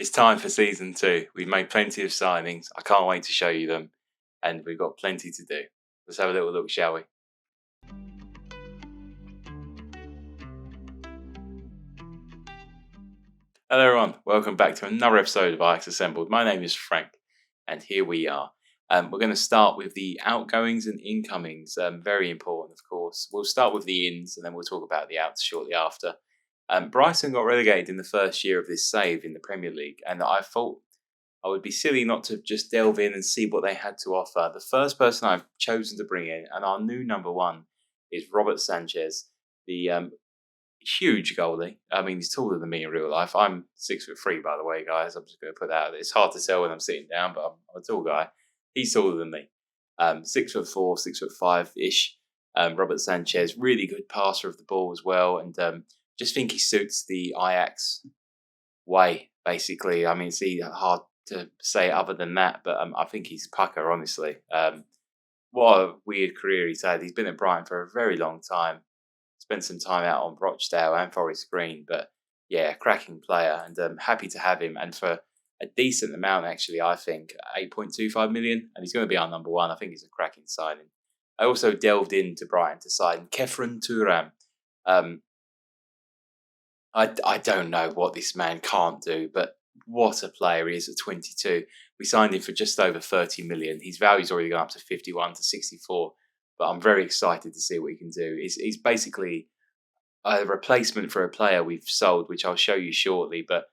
It's time for season 2. We've made plenty of signings. I can't wait to show you them, and we've got plenty to do. Let's have a little look, shall we? Hello, everyone. Welcome back to another episode of Ajax Assembled. My name is Frank, and here we are. We're going to start with the outgoings and incomings. Very important, of course. We'll start with the ins, and then we'll talk about the outs shortly after. Brighton got relegated in the first year of this save in the Premier League, and I thought I would be silly not to just delve in and see what they had to offer. The first person I've chosen to bring in, and our new number one, is Robert Sanchez, the huge goalie. I mean, he's taller than me in real life. I'm 6'3", by the way, guys. I'm just going to put that out. It's hard to tell when I'm sitting down, but I'm a tall guy. He's taller than me. 6'4", 6'5" ish. Robert Sanchez, really good passer of the ball as well, and just think he suits the Ajax way. Basically, I mean, it's hard to say other than that, but I think he's pucker. Honestly, what a weird career he's had. He's been at Brighton for a very long time. Spent some time out on Rochdale and Forest Green, but yeah, cracking player, and happy to have him. And for a decent amount, actually, I think 8.25 million, and he's going to be our number one. I think he's a cracking signing. I also delved into Brighton to sign Kefren Turam. I don't know what this man can't do, but what a player he is at 22. We signed him for just over 30 million. His value's already gone up to 51 to 64. But I'm very excited to see what he can do. He's basically a replacement for a player we've sold, which I'll show you shortly. But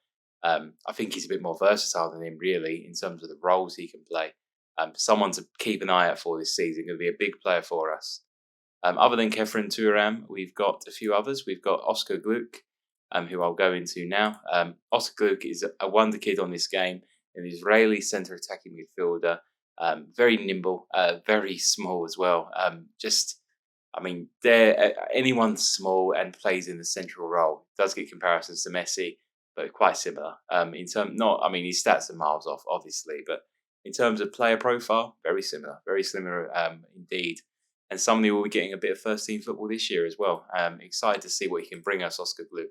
I think he's a bit more versatile than him, really, in terms of the roles he can play. Someone to keep an eye out for this season. Going to be a big player for us. Other than Kefren Turam, we've got a few others. We've got Oscar Gluck, who I'll go into now. Oscar Gluck is a wonder kid on this game, an Israeli centre attacking midfielder. Very nimble, very small as well. Anyone small and plays in the central role does get comparisons to Messi, but quite similar. His stats are miles off, obviously, but in terms of player profile, very similar indeed. And somebody will be getting a bit of first team football this year as well. Excited to see what he can bring us, Oscar Gluck.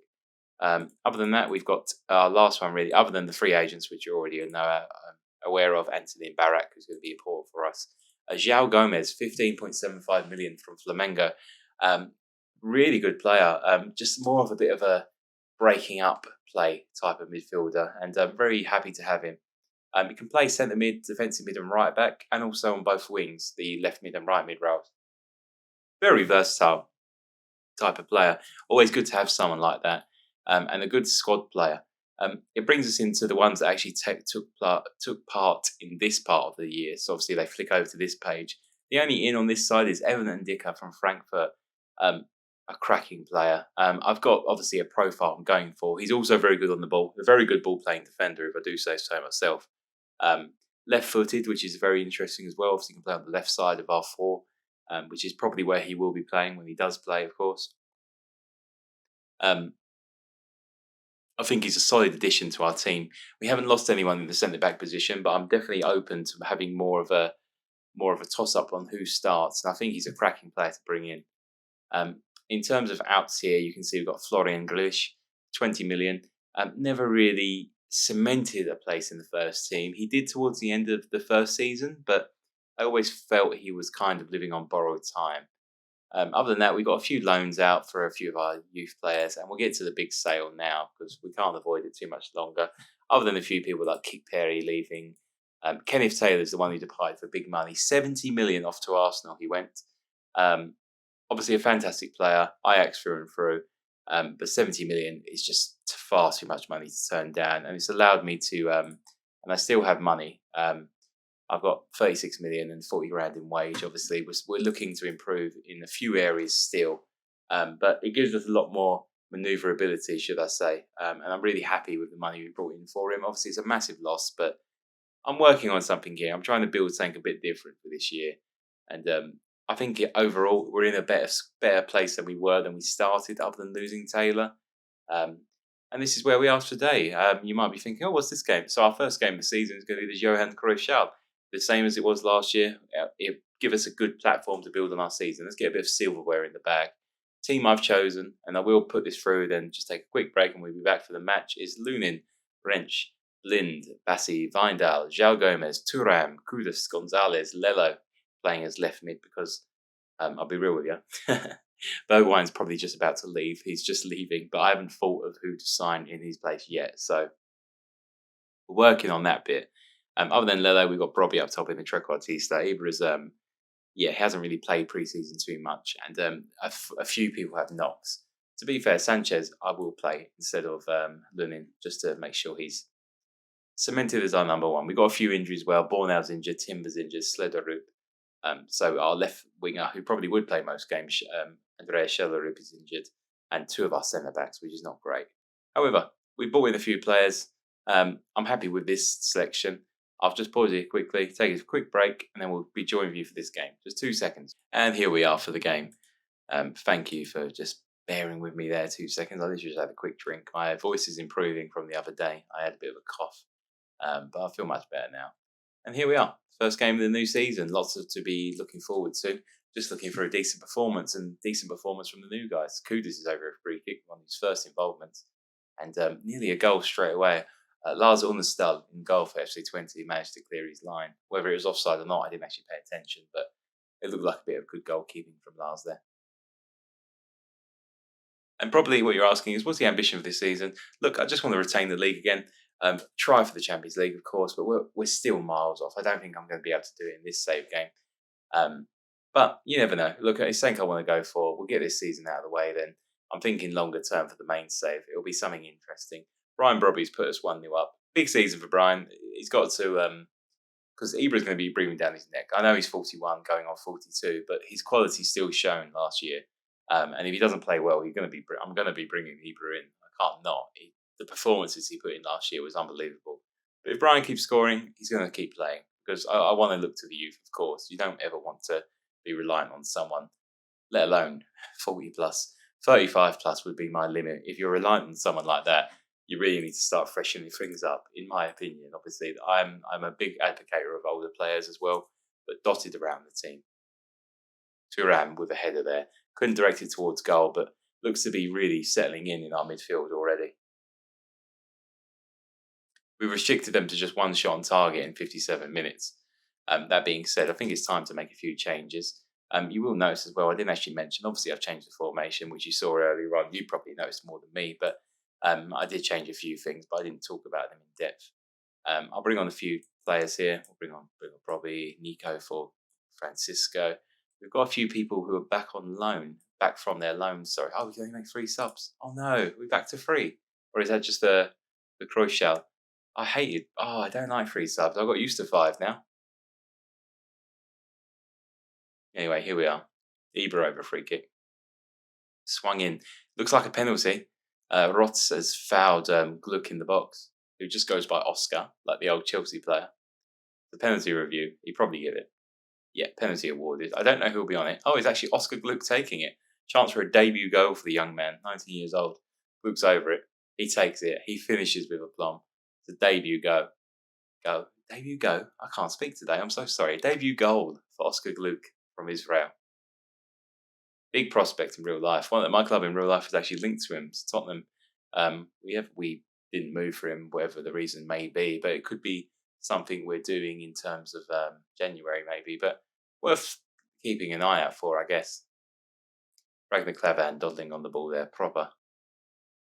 Other than that, we've got our last one really, other than the free agents, which you already know. Aware of Anthony and Barak, who's going to be important for us. João Gomez, 15.75 million from Flamengo. Really good player. Just more of a bit of a breaking up play type of midfielder, and I'm very happy to have him. He can play centre mid, defensive mid and right back, and also on both wings, the left mid and right mid roles. Very versatile type of player. Always good to have someone like that, and a good squad player. It brings us into the ones that actually took part in this part of the year. So obviously they flick over to this page. The only in on this side is Evan Ndicka from Frankfurt, a cracking player. I've got obviously a profile I'm going for. He's also very good on the ball, a very good ball playing defender, if I do say so myself. Left-footed, which is very interesting as well. Obviously he can play on the left side of our four, which is probably where he will be playing when he does play, of course. I think he's a solid addition to our team. We haven't lost anyone in the centre back position, but I'm definitely open to having more of a toss up on who starts. And I think he's a cracking player to bring in. In terms of outs here, you can see we've got Florian Glish, 20 million. Never really cemented a place in the first team. He did towards the end of the first season, but I always felt he was kind of living on borrowed time. Other than that, we've got a few loans out for a few of our youth players, and we'll get to the big sale now because we can't avoid it too much longer. Other than a few people like Kick Perry leaving. Kenneth Taylor's the one who departed for big money. 70 million off to Arsenal he went. Obviously a fantastic player, Ajax through and through, but 70 million is just far too much money to turn down, and it's allowed me to, and I still have money. I've got 36 million and 40 grand in wage. Obviously, we're looking to improve in a few areas still, but it gives us a lot more manoeuvrability, should I say. And I'm really happy with the money we brought in for him. Obviously, it's a massive loss, but I'm working on something here. I'm trying to build something a bit different for this year. And I think overall, we're in a better place than we started, other than losing Taylor. And this is where we are today. You might be thinking, oh, what's this game? So our first game of the season is going to be the Johan Cruyff Shout. The same as it was last year. It give us a good platform to build on our season. Let's get a bit of silverware in the bag. Team I've chosen, and I will put this through, then just take a quick break and we'll be back for the match, is Lunin Wrench. Lind, Bassi, Vindal, João Gomez, Turam, Kudus, Gonzalez, Lello playing as left mid because I'll be real with you. Bergwijn's probably just about to leave. He's just leaving, but I haven't thought of who to sign in his place yet. So we're working on that bit. Other than Lello, we've got Brobby up top in the Trequartista. Ibra's, he hasn't really played pre-season too much, and a few people have knocks. To be fair, Sanchez I will play instead of Lunin just to make sure he's cemented as our number one. We've got a few injuries. Well, Bornau's injured, Timber's injured, Slederup. So our left winger, who probably would play most games, Andrea Schellerup is injured, and two of our centre backs, which is not great. However, we brought in a few players. I'm happy with this selection. I'll just pause here quickly, take a quick break, and then we'll be joining you for this game. Just 2 seconds. And here we are for the game. Thank you for just bearing with me there 2 seconds. I literally just had a quick drink. My voice is improving from the other day. I had a bit of a cough, but I feel much better now. And here we are. First game of the new season. Lots to be looking forward to. Just looking for a decent performance from the new guys. Kudus is over a free kick, one of his first involvements, and nearly a goal straight away. Lars Unestal in goal for FC20 managed to clear his line. Whether it was offside or not, I didn't actually pay attention, but it looked like a bit of good goalkeeping from Lars there. And probably what you're asking is, what's the ambition for this season? Look, I just want to retain the league again. Try for the Champions League, of course, but we're still miles off. I don't think I'm going to be able to do it in this save game. But you never know. Look, it's something I want to go for. We'll get this season out of the way then. I'm thinking longer term for the main save. It'll be something interesting. Brian Brobby's put us 1-0 up. Big season for Brian. He's got to, because Ibra's going to be breathing down his neck. I know he's 41, going on 42, but his quality still shown last year. And if he doesn't play well, I'm going to be bringing Ibra in. I can't not. The performances he put in last year was unbelievable. But if Brian keeps scoring, he's going to keep playing because I want to look to the youth, of course. You don't ever want to be reliant on someone, let alone 40 plus. 35 plus would be my limit. If you're reliant on someone like that, you really need to start freshening things up, in my opinion. Obviously, I'm a big advocator of older players as well, but dotted around the team. Thuram with a header there. Couldn't direct it towards goal, but looks to be really settling in our midfield already. We restricted them to just one shot on target in 57 minutes. That being said, I think it's time to make a few changes. You will notice as well, I didn't actually mention, obviously I've changed the formation, which you saw earlier on. You probably noticed more than me, but I did change a few things, but I didn't talk about them in depth. I'll bring on a few players here. We'll bring on Robbie, Nico for Francisco. We've got a few people who are back from their loans. Sorry. Oh, we only make 3 subs. Oh no, we're back to 3. Or is that just the Croixal? I hate it. Oh, I don't like 3 subs. I got used to 5 now. Anyway, here we are. Ibra over free kick. Swung in. Looks like a penalty. Rotz has fouled Gluck in the box, who just goes by Oscar, like the old Chelsea player. The penalty review, he'd probably give it. Yeah, penalty awarded. I don't know who'll be on it. Oh, it's actually Oscar Gluck taking it. Chance for a debut goal for the young man, 19 years old. Gluck's over it. He takes it. He finishes with aplomb. It's a debut go. Debut go? I can't speak today. I'm so sorry. Debut goal for Oscar Gluck from Israel. Big prospect in real life. My club in real life is actually linked to him. It's Tottenham. We didn't move for him, whatever the reason may be, but it could be something we're doing in terms of January maybe, but worth keeping an eye out for, I guess. Ragnar Klavan dawdling on the ball there, proper.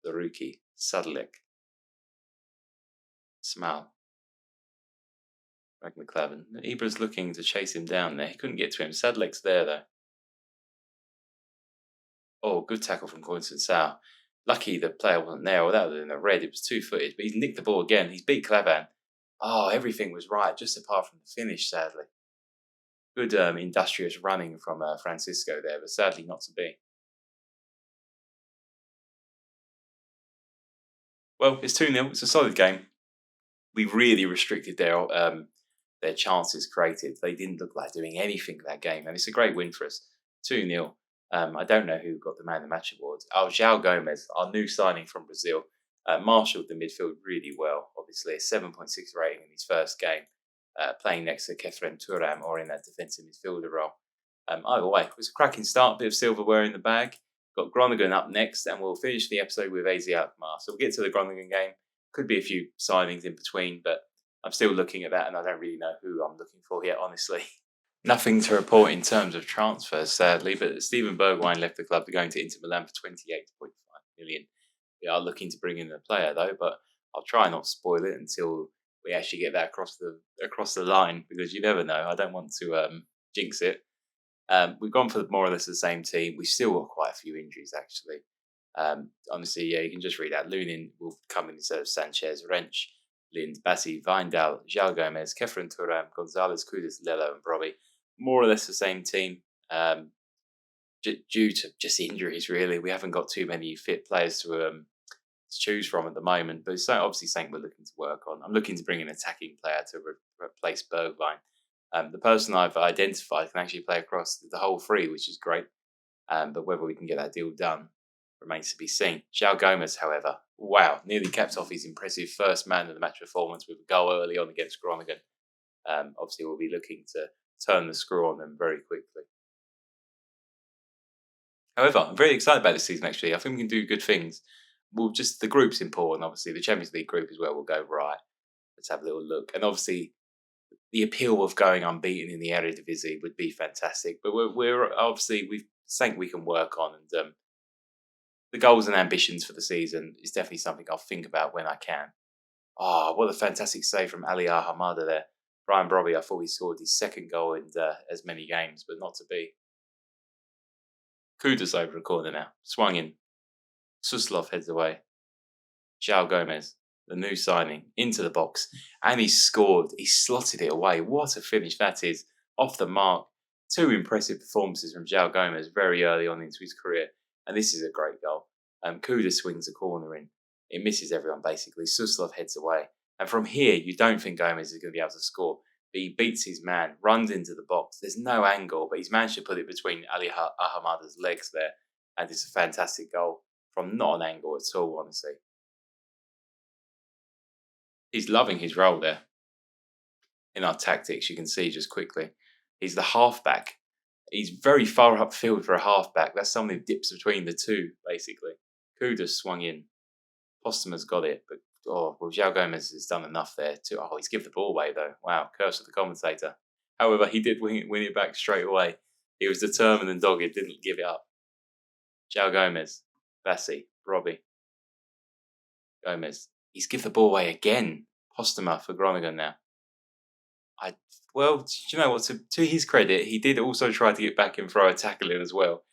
The rookie, Sadlik. Smal. Ragnar Klavan. Ibra's looking to chase him down there. He couldn't get to him. Sadlik's there though. Oh, good tackle from Coinson. Lucky the player wasn't there, or that would have been a red. It was 2-footed, but he's nicked the ball again. He's beat Klavan. Oh, everything was right, just apart from the finish, sadly. Good industrious running from Francisco there, but sadly not to be. Well, it's 2-0. It's a solid game. We really restricted their chances created. They didn't look like doing anything that game, and it's a great win for us. 2-0. I don't know who got the Man of the Match award. João Gomez, our new signing from Brazil, marshalled the midfield really well. Obviously, a 7.6 rating in his first game, playing next to Kefren Turam or in that defensive midfielder role. Either way, it was a cracking start, bit of silverware in the bag. Got Groningen up next, and we'll finish the episode with AZ Alkmaar. So we'll get to the Groningen game, Could be a few signings in between, but I'm still looking at that, and I don't really know who I'm looking for yet, honestly. Nothing to report in terms of transfers, sadly, but Steven Bergwijn left the club to go into Inter Milan for 28.5 million. We are looking to bring in a player though, but I'll try not to spoil it until we actually get that across the line, because you never know. I don't want to jinx it. We've gone for more or less the same team. We've still got quite a few injuries actually. Honestly, yeah, you can just read that. Lunin will come in instead of Sanchez, Wrench, Lind, Bassi, Vindal, João Gomez, Kefren Turam, Gonzalez, Kudus, Lello, and Brobbey. More or less the same team. Due to just injuries, really, we haven't got too many fit players to choose from at the moment. But it's obviously something we're looking to work on. I'm looking to bring an attacking player to replace Bergwijn. The person I've identified can actually play across the whole three, which is great. But whether we can get that deal done remains to be seen. João Gomez, however, wow, nearly capped off his impressive first man of the match performance with a goal early on against Groningen. Obviously, we'll be looking to turn the screw on them very quickly. However, I'm very excited about this season, actually. I think we can do good things. Well, just the group's important, obviously. The Champions League group is where we'll go, right, let's have a little look. And obviously, the appeal of going unbeaten in the Eredivisie would be fantastic. But we're obviously, we've something we can work on. And the goals and ambitions for the season is definitely something I'll think about when I can. Oh, what a fantastic save from Ali Ahamada there. Brian Brobbey, I thought he scored his second goal in as many games, but not to be. Kudus over the corner now. Swung in. Suslov heads away. João Gomez, the new signing, into the box. And he scored. He slotted it away. What a finish that is. Off the mark. Two impressive performances from João Gomez very early on into his career. And this is a great goal. Kudus swings the corner in. It misses everyone, basically. Suslov heads away. And from here, you don't think Gomez is going to be able to score. But he beats his man, runs into the box. There's no angle, but he's managed to put it between Ali Ahamada's legs there. And it's a fantastic goal from not an angle at all, honestly. He's loving his role there. In our tactics, you can see just quickly. He's the halfback. He's very far upfield for a halfback. That's someone who dips between the two, basically. Kudus swung in. Postuma's got it, but João Gomez has done enough there to. Oh, he's given the ball away though. Wow, curse of the commentator. However, he did win it back straight away. He was determined and dogged, didn't give it up. João Gomez, Bassi, Brobbey, Gomez. He's given the ball away again. Postuma for Groningen now. Well, you know what? To his credit, he did also try to get back and throw a tackle in as well.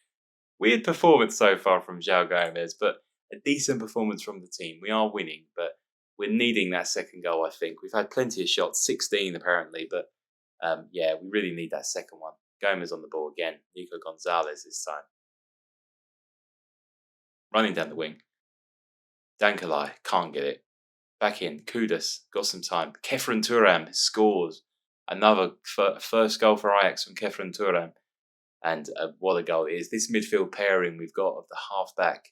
Weird performance so far from João Gomez, but a decent performance from the team. We are winning, but we're needing that second goal, I think. We've had plenty of shots, 16 apparently, but yeah, we really need that second one. Gomez on the ball again. Nico Gonzalez this time. Running down the wing. Dankalai, can't get it. Back in. Kudus, got some time. Kefren Turam scores. Another first goal for Ajax from Kefren Turam. And what a goal it is. This midfield pairing we've got of the half-back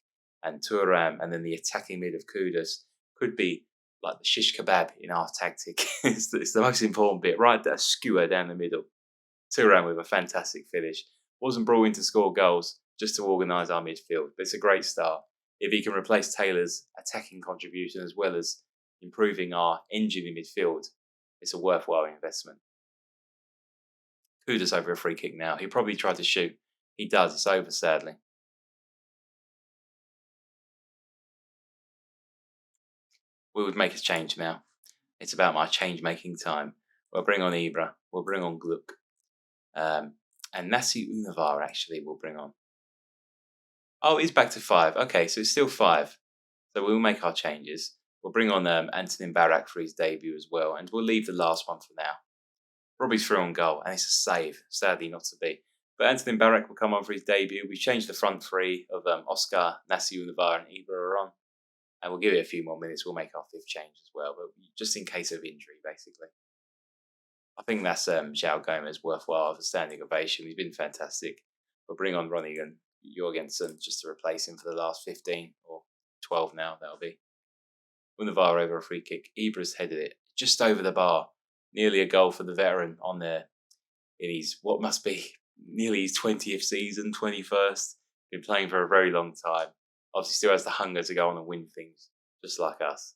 and Turam, and then the attacking mid of Kudus could be like the shish kebab in our tactic. it's the most important bit, right? That skewer down the middle. Turam with a fantastic finish. Wasn't brought in to score goals, just to organise our midfield. But it's a great start. If he can replace Taylor's attacking contribution as well as improving our engine in midfield, it's a worthwhile investment. Kudus over a free kick now. He probably tried to shoot. He does. It's over, sadly. We would make a change now. It's about my change-making time. We'll bring on Ibra. We'll bring on Gluck. And Nasi Unavar, actually, we'll bring on. Oh, he's back to 5. Okay, so it's still 5. So we'll make our changes. We'll bring on Antonin Barak for his debut as well. And we'll leave the last one for now. Robbie's through on goal, and it's a save. Sadly, not to be. But Antonin Barak will come on for his debut. We've changed the front three of Oscar, Nasi Unavar, and Ibra are on. And we'll give it a few more minutes. We'll make our 5th change as well, but just in case of injury, basically. I think that's João Gomez worthwhile of a standing ovation. He's been fantastic. We'll bring on Groningen Jorgensen just to replace him for the last 15 or 12 now, that'll be. Unavar over a free kick. Ibra's headed it just over the bar. Nearly a goal for the veteran on there in his, what must be nearly his 20th season, 21st. Been playing for a very long time. Obviously still has the hunger to go on and win things, just like us.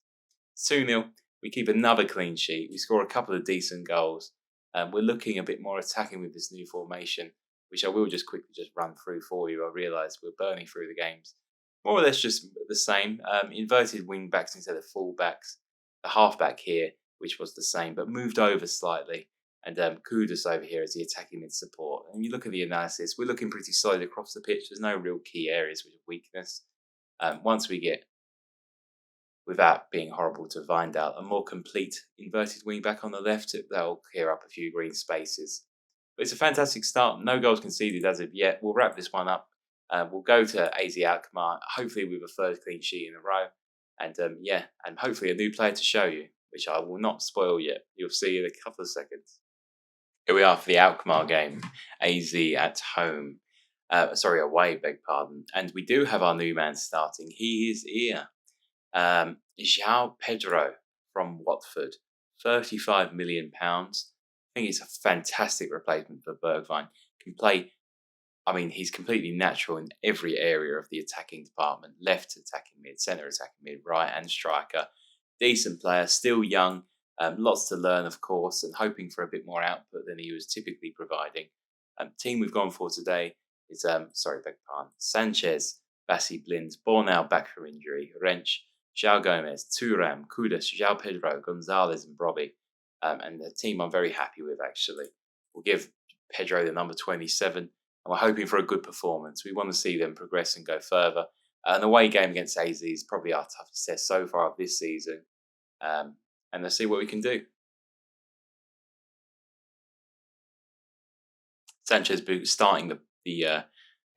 It's 2-0. We keep another clean sheet. We score a couple of decent goals. We're looking a bit more attacking with this new formation, which I will just quickly run through for you. I realise we're burning through the games. More or less just the same. Inverted wing backs instead of full backs. The halfback here, which was the same, but moved over slightly. And Kudus over here as the attacking mid support. And you look at the analysis, we're looking pretty solid across the pitch. There's no real key areas of weakness. Once we get, without being horrible to Vindal, a more complete inverted wing back on the left, that'll clear up a few green spaces. But it's a fantastic start. No goals conceded as of yet. We'll wrap this one up. We'll go to AZ Alkmaar, hopefully with a third clean sheet in a row. And and hopefully a new player to show you, which I will not spoil yet. You'll see in a couple of seconds. Here we are for the Alkmaar game. AZ at home. Away, beg pardon. And we do have our new man starting. He is here. João Pedro from Watford. £35 million. I think he's a fantastic replacement for Bergwijn. Can play, he's completely natural in every area of the attacking department. Left attacking mid, centre attacking mid, right and striker. Decent player, still young. Lots to learn, of course, and hoping for a bit more output than he was typically providing. Team we've gone for today is, Sanchez, Bassi Blind, Bornau back from injury, Rensch, João Gomez, Thuram, Kudus, João Pedro, Gonzalez and Brobbey. And the team I'm very happy with, actually. We'll give Pedro the number 27, and we're hoping for a good performance. We want to see them progress and go further. An away game against AZ is probably our toughest test so far of this season. And let's see what we can do. Sanchez starting the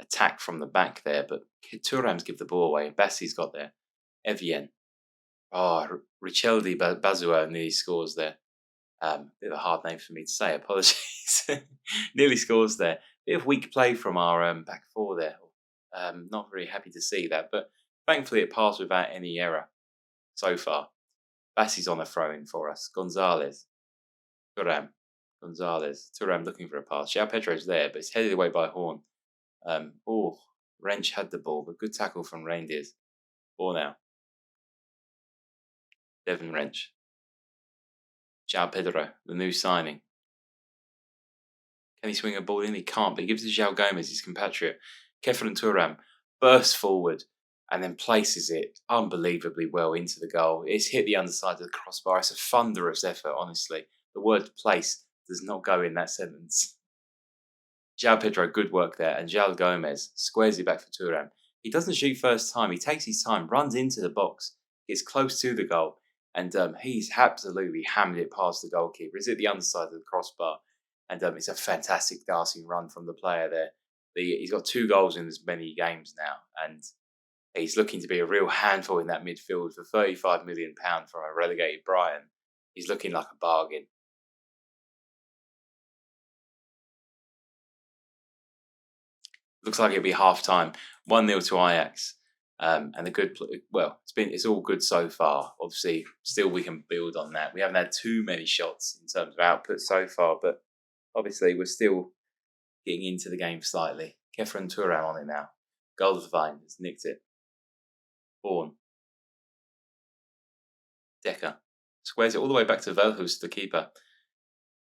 attack from the back there, but Thuram's give the ball away. Bassi's got there. Evian. Richeldi Bazua nearly scores there. Bit of a hard name for me to say. Apologies. Nearly scores there. Bit of weak play from our back four there. Not very happy to see that, but thankfully it passed without any error so far. Bassi's on a throw-in for us. Gonzalez. Thuram. Thuram looking for a pass. João Pedro's there, but it's headed away by Horn. Rensch had the ball, but good tackle from Reindeers. Ball now. Devin Rensch. João Pedro, the new signing. Can he swing a ball in? He can't, but he gives it to João Gomez, his compatriot. Kefren Thuram bursts forward and then places it unbelievably well into the goal. It's hit the underside of the crossbar. It's a thunderous effort, honestly. The word place does not go in that sentence. João Pedro, good work there. And João Gomez squares it back for Thuram. He doesn't shoot first time. He takes his time, runs into the box, gets close to the goal, and he's absolutely hammered it past the goalkeeper. It's at the underside of the crossbar. And it's a fantastic dancing run from the player there. He's got 2 goals in as many games now, and he's looking to be a real handful in that midfield for £35 million from a relegated Brighton. He's looking like a bargain. Looks like it'll be half time. 1-0 to Ajax. And it's all good so far. Obviously, still we can build on that. We haven't had too many shots in terms of output so far, but obviously we're still getting into the game slightly. Kefren Thuram on it now. Goldvine has nicked it. Bourne. Decker. Squares it all the way back to Velhus, the keeper.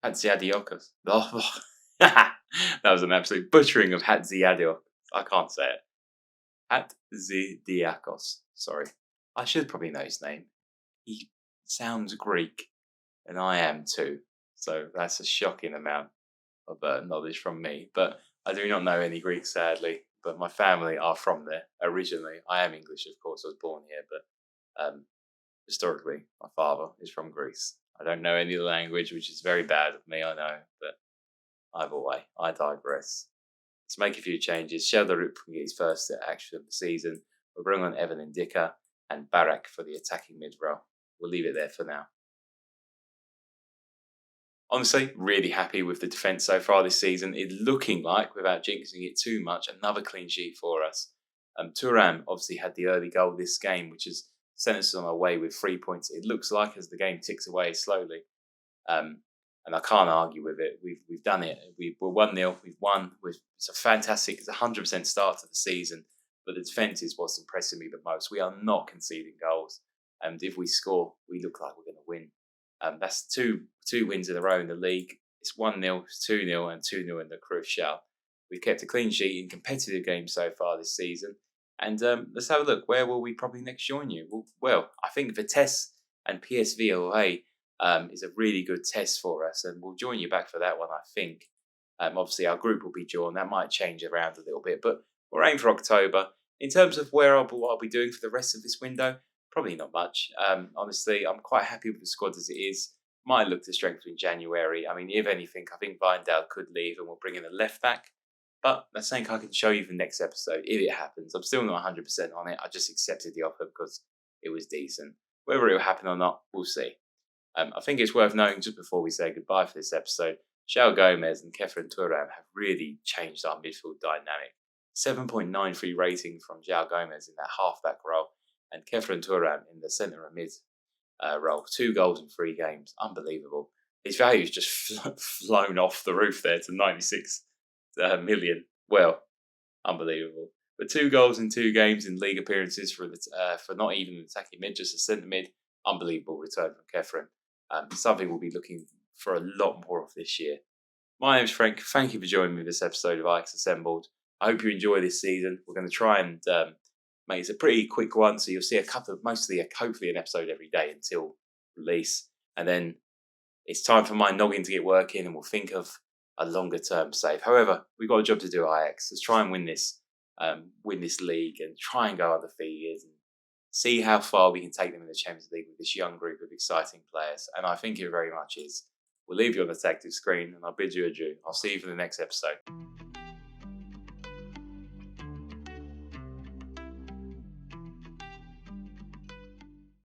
Hadziadiokos. That was an absolute butchering of Hadziadiokos. I can't say it. Hadziadiakos. Sorry. I should probably know his name. He sounds Greek, and I am too. So that's a shocking amount of knowledge from me. But I do not know any Greek, sadly. But my family are from there originally. I am English, of course. I was born here, but historically, my father is from Greece. I don't know any of the language, which is very bad of me, I know. But either way, I digress. Let's make a few changes. Sheldarup can get his first action of the season. We'll bring on Evan Ndicka and Barak for the attacking mid-row. We'll leave it there for now. Honestly, really happy with the defence so far this season. It's looking like, without jinxing it too much, another clean sheet for us. Thuram obviously had the early goal this game, which has sent us on our way with 3 points. It looks like as the game ticks away slowly. And I can't argue with it. We've done it. We're 1-0. We've won. It's a 100% start to the season. But the defence is what's impressing me the most. We are not conceding goals. and if we score, we look like we're going to win. That's two wins in a row in the league. It's 1-0, 2-0, and 2-0 in the Crucial. We've kept a clean sheet in competitive games so far this season. And let's have a look. Where will we probably next join you? Well, I think Vitesse and PSV away is a really good test for us, and we'll join you back for that one, I think. Obviously, our group will be joined. That might change around a little bit, but we're aiming for October. In terms of what I'll be doing for the rest of this window, probably not much. Honestly, I'm quite happy with the squad as it is. Might look to strengthen in January. I mean, if anything, I think Vindale could leave and we'll bring in a left back. But that's something I can show you for the next episode if it happens. I'm still not 100% on it. I just accepted the offer because it was decent. Whether it will happen or not, we'll see. I think it's worth noting just before we say goodbye for this episode, João Gomez and Kefren Turam have really changed our midfield dynamic. 7.93 rating from João Gomez in that halfback role and Kefren Turam in the centre and mid role. 2 goals in 3 games. Unbelievable. His value's just flown off the roof there to 96 million. Well, unbelievable. But 2 goals in 2 games in league appearances for not even an attacking mid, just a centre mid. Unbelievable return from Kefren. Something we'll be looking for a lot more of this year. My name's Frank. Thank you for joining me in this episode of Ajax Assembled. I hope you enjoy this season. We're going to try and make it a pretty quick one, so you'll see hopefully an episode every day until release. And then it's time for my noggin to get working and we'll think of a longer term save. However, we've got a job to do at Ajax. Let's try and win this league and try and go undefeated and see how far we can take them in the Champions League with this young group of exciting players. And I think it very much is. We'll leave you on the tactic screen and I'll bid you adieu. I'll see you for the next episode.